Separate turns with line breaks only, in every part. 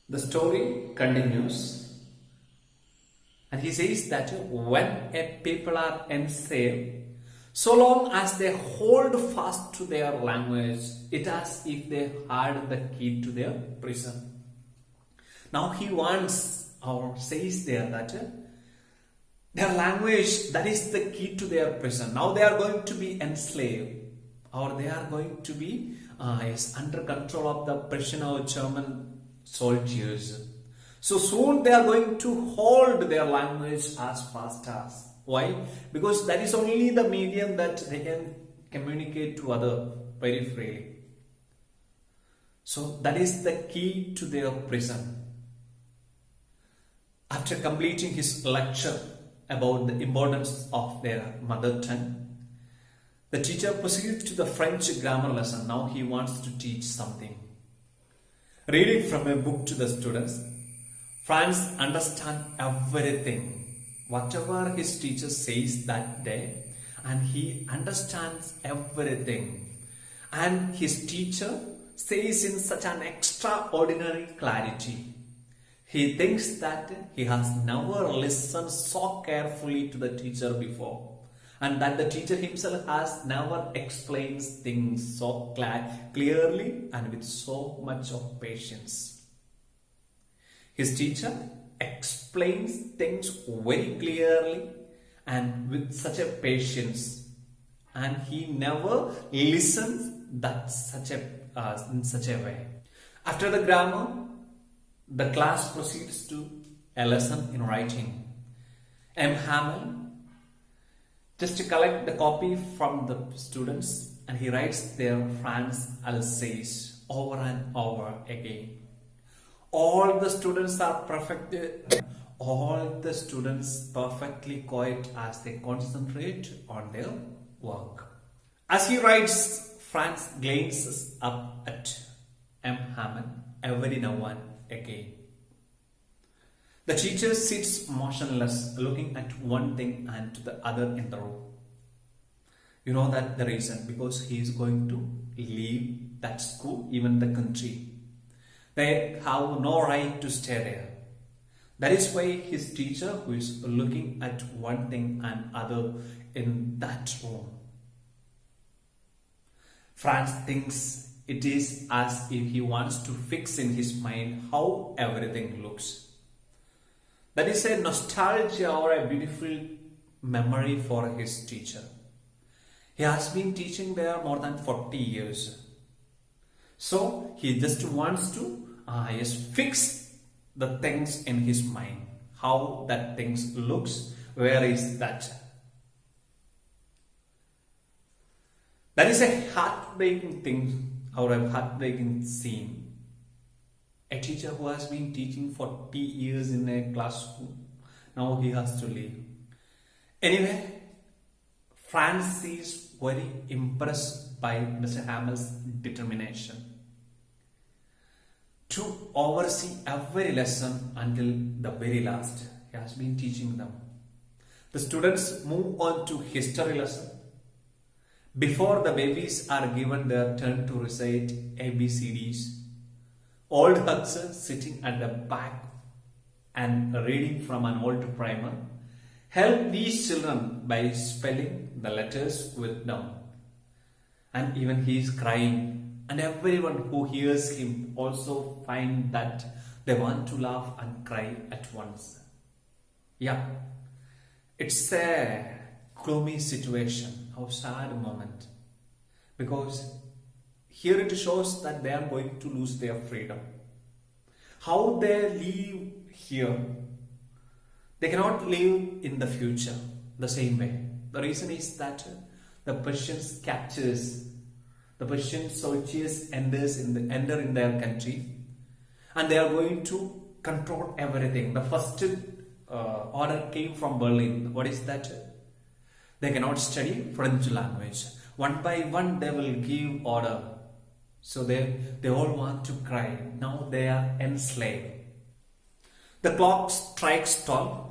The story continues, and he says that when a people are enslaved, so long as they hold fast to their language, it as if they had the key to their prison. Now he wants or says there that their language, that is the key to their prison. Now they are going to be enslaved, or they are going to be under control of the Prussian or German soldiers. So soon they are going to hold their language as fast as. Why? Because that is only the medium that they can communicate to other very freely. So that is the key to their prison. After completing his lecture about the importance of their mother tongue, the teacher proceeds to the French grammar lesson. Now he wants to teach something. Reading from a book to the students, Franz understands everything, whatever his teacher says that day, and he understands everything. And his teacher says in such an extraordinary clarity. He thinks that he has never listened so carefully to the teacher before, and that the teacher himself has never explained things so clearly and with so much of patience. His teacher explains things very clearly and with such a patience, and he never listens in such a way. After the grammar, the class proceeds to a lesson in writing. M. Hamel just to collect the copy from the students, and he writes their Franz Alsace over and over again. All the students are perfectly quiet as they concentrate on their work. As he writes, Franz glances up at M. Hamel every now and again. The teacher sits motionless, looking at one thing and to the other in the room. You know that the reason, because he is going to leave that school, even the country. They have no right to stay there. That is why his teacher, who is looking at one thing and other in that room. Franz thinks it is as if he wants to fix in his mind how everything looks. That is a nostalgia or a beautiful memory for his teacher. He has been teaching there more than 40 years. So he just wants to fix the things in his mind. How that things looks, where is that? That is a heartbreaking thing or a heartbreaking scene. A teacher who has been teaching 40 years in a classroom, now he has to leave. Anyway, Franz is very impressed by Mr. Hamel's determination to oversee every lesson until the very last. He has been teaching them. The students move on to history lesson. Before the babies are given their turn to recite ABCDs, old Huxer sitting at the back and reading from an old primer help these children by spelling the letters with them. And even he is crying, and everyone who hears him also find that they want to laugh and cry at once. Yeah, it's a gloomy situation, a sad moment, because here it shows that they are going to lose their freedom. How they live here, they cannot live in the future the same way. The reason is that the Prussian soldiers enter in their country, and they are going to control everything. The first order came from Berlin. What is that? They cannot study French language. One by one they will give order. So they all want to cry. Now they are enslaved. The clock strikes 12.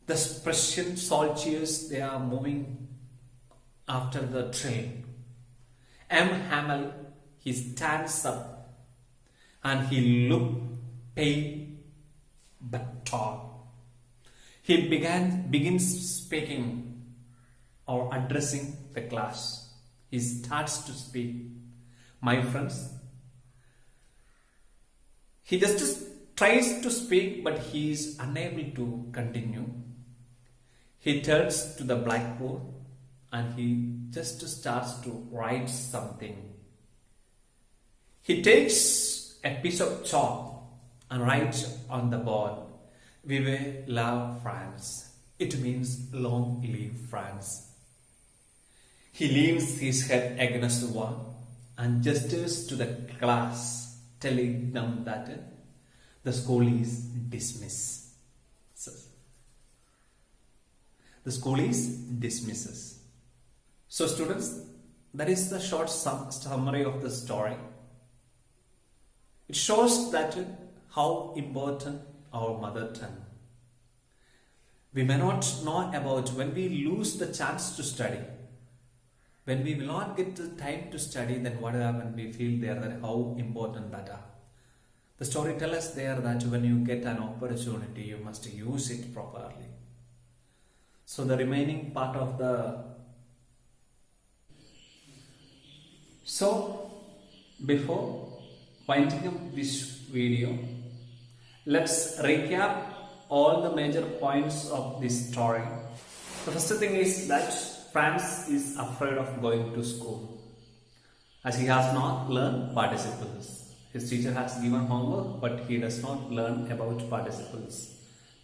The Prussian soldiers, they are moving after the train. M. Hamel, he stands up and he looks pale but tall. He begins speaking or addressing the class. He starts to speak. My friends, he just tries to speak, but he is unable to continue. He turns to the blackboard and he just starts to write something. He takes a piece of chalk and writes on the board, Vive la France. It means long live France. He leans his head against the wall and gestures to the class, telling them that the school is dismissed. The school is dismisses. So students, that is the short summary of the story. It shows that how important our mother tongue. We may not know about when we lose the chance to study. When we will not get the time to study, then what happens? We feel there that how important that are. The story tells us there that when you get an opportunity, you must use it properly. So the remaining part of before winding up this video, let's recap all the major points of this story. The first thing is that Franz is afraid of going to school as he has not learned participles. His teacher has given homework, but he does not learn about participles.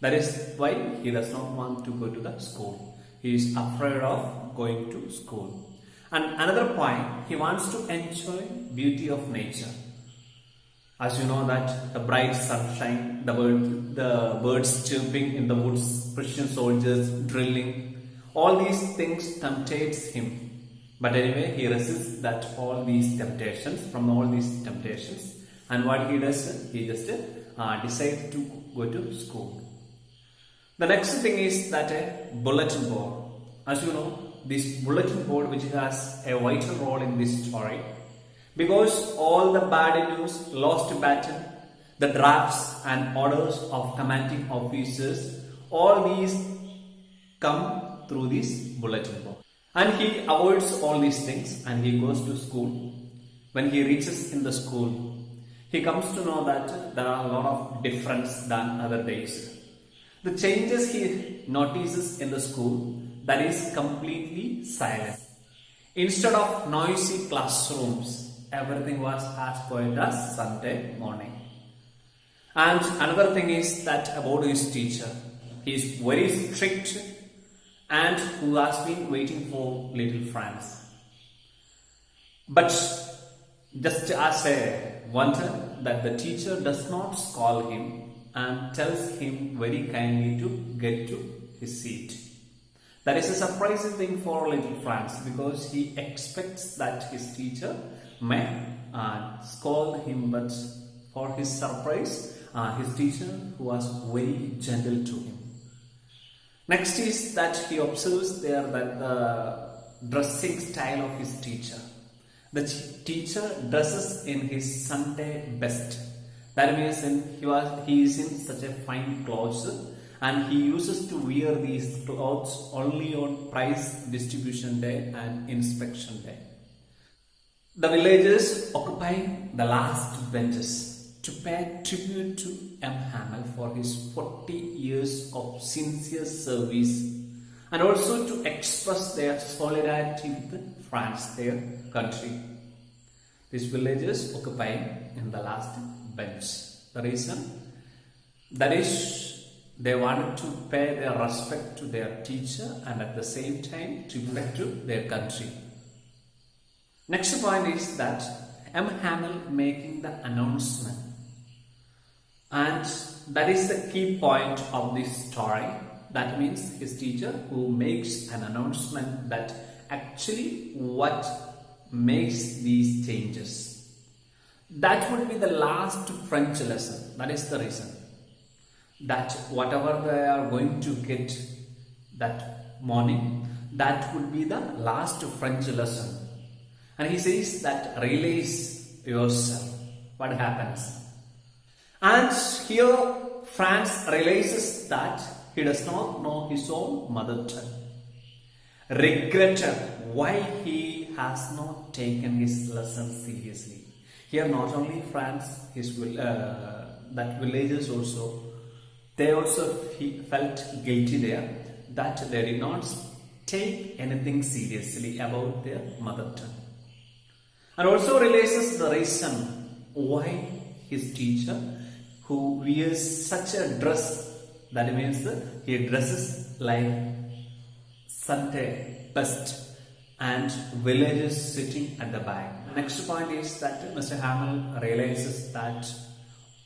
That is why he does not want to go to the school. He is afraid of going to school. And another point, he wants to enjoy beauty of nature. As you know that the bright sunshine, the birds chirping in the woods, Christian soldiers drilling, all these things temptates him. But anyway, he resists all these temptations, and what he does, he just decides to go to school. The next thing is that a bulletin board. As you know, this bulletin board which has a vital role in this story, because all the bad news, lost battle, the drafts and orders of commanding officers, all these come through this bulletin board. And he avoids all these things and he goes to school. When he reaches in the school, he comes to know that there are a lot of difference than other days. The changes he notices in the school, that is completely silent. Instead of noisy classrooms, everything was as quiet as Sunday morning. And another thing is that about his teacher, he is very strict and who has been waiting for little Franz. But just as a wonder that the teacher does not scold him and tells him very kindly to get to his seat. That is a surprising thing for little Franz, because he expects that his teacher may scold him, but for his surprise, his teacher was very gentle to him. Next is that he observes there that the dressing style of his teacher. The teacher dresses in his Sunday best. That means he is in such a fine clothes, and he uses to wear these clothes only on prize distribution day and inspection day. The villagers occupy the last benches to pay tribute to M. Hamel for his 40 years of sincere service, and also to express their solidarity with France, their country. These villagers occupy in the last bench. The reason, that is, they wanted to pay their respect to their teacher and at the same time tribute to their country. Next point is that M. Hamel making the announcement, and that is the key point of this story. That means his teacher who makes an announcement that actually what makes these changes. That would be the last French lesson. That is the reason that whatever they are going to get that morning, that would be the last French lesson. And he says that realize yourself. What happens? And here Franz realizes that he does not know his own mother tongue. Regretted why he has not taken his lesson seriously. Here not only Franz, that villagers also, they also felt guilty there that they did not take anything seriously about their mother tongue. And also realizes the reason why his teacher, who wears such a dress, that means he dresses like Sunday best, and villagers sitting at the back. Next point is that Mr. Hamel realizes that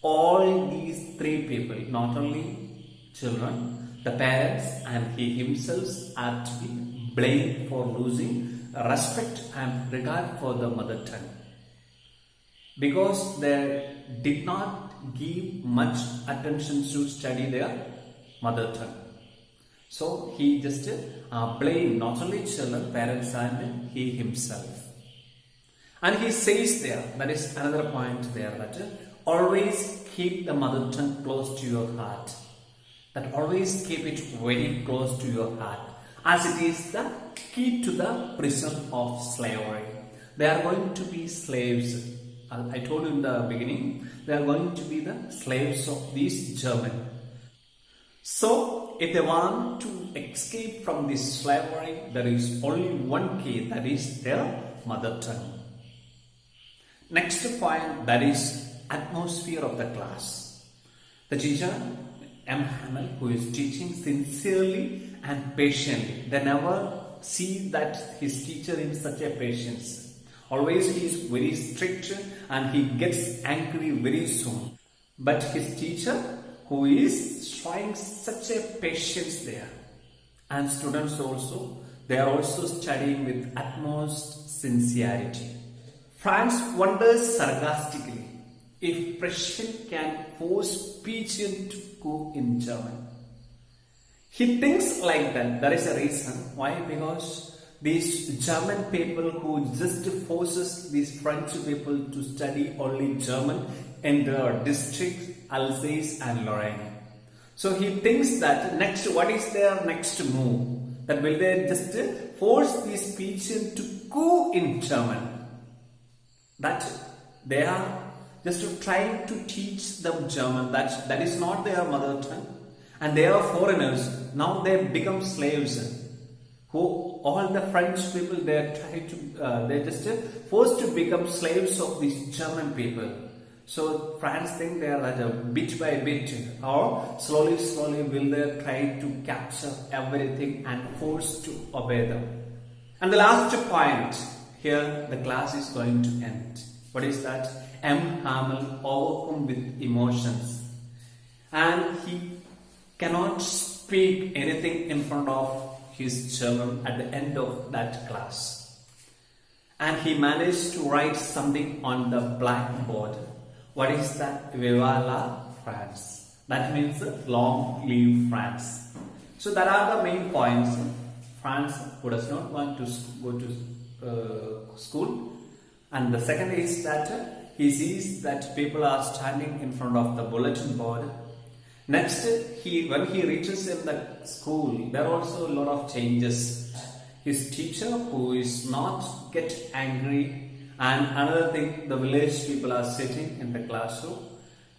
all these three people, not only children, the parents and he himself, are to be blamed for losing respect and regard for the mother tongue, because they did not give much attention to study their mother tongue. So he just blamed not only children, parents and he himself. And he says there, that is another point there, that always keep the mother tongue close to your heart. That always keep it very close to your heart, as it is the key to the prison of slavery. They are going to be slaves. I told you in the beginning, they are going to be the slaves of these Germans. So, if they want to escape from this slavery, there is only one key, that is their mother tongue. Next point, that is atmosphere of the class. The teacher, M. Hamel, who is teaching sincerely and patiently. They never see that his teacher in such a patience. Always he is very strict and he gets angry very soon. But his teacher, who is showing such a patience there, and students also, they are also studying with utmost sincerity. Franz wonders sarcastically if Prussian can force Pigeon to go in German. He thinks like that. There is a reason. Why? Because these German people who just forces these French people to study only German in the district Alsace and Lorraine. So he thinks that next, what is their next move? That will they just force these Pigeon to go in German? That they are just trying to teach them German. That is not their mother tongue. And they are foreigners. Now they become slaves. Who all the French people, they just forced to become slaves of these German people. So France think they are that bit by bit or slowly will they try to capture everything and force to obey them. And the last point, here the class is going to end. What is that? M. Hamel overcome with emotions, and he cannot speak anything in front of his children at the end of that class. And he managed to write something on the blackboard. What is that? Viva la France. That means long live France. So that are the main points. France, who does not want to go to school. And the second is that he sees that people are standing in front of the bulletin board. Next, when he reaches in the school, there are also a lot of changes. His teacher, who is not get angry, and another thing, the village people are sitting in the classroom.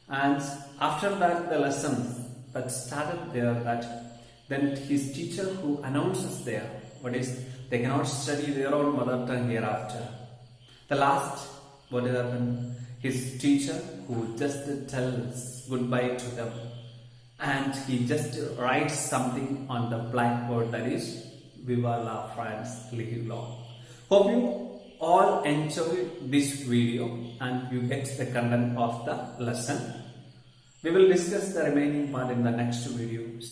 And after that, the lesson that started there, then his teacher who announces there, they cannot study their own mother tongue hereafter. The last, what will happen? His teacher who just tells goodbye to them, and he just writes something on the blackboard, that is Viva la France, live long. Hope you all enjoyed this video and you get the content of the lesson. We will discuss the remaining part in the next video.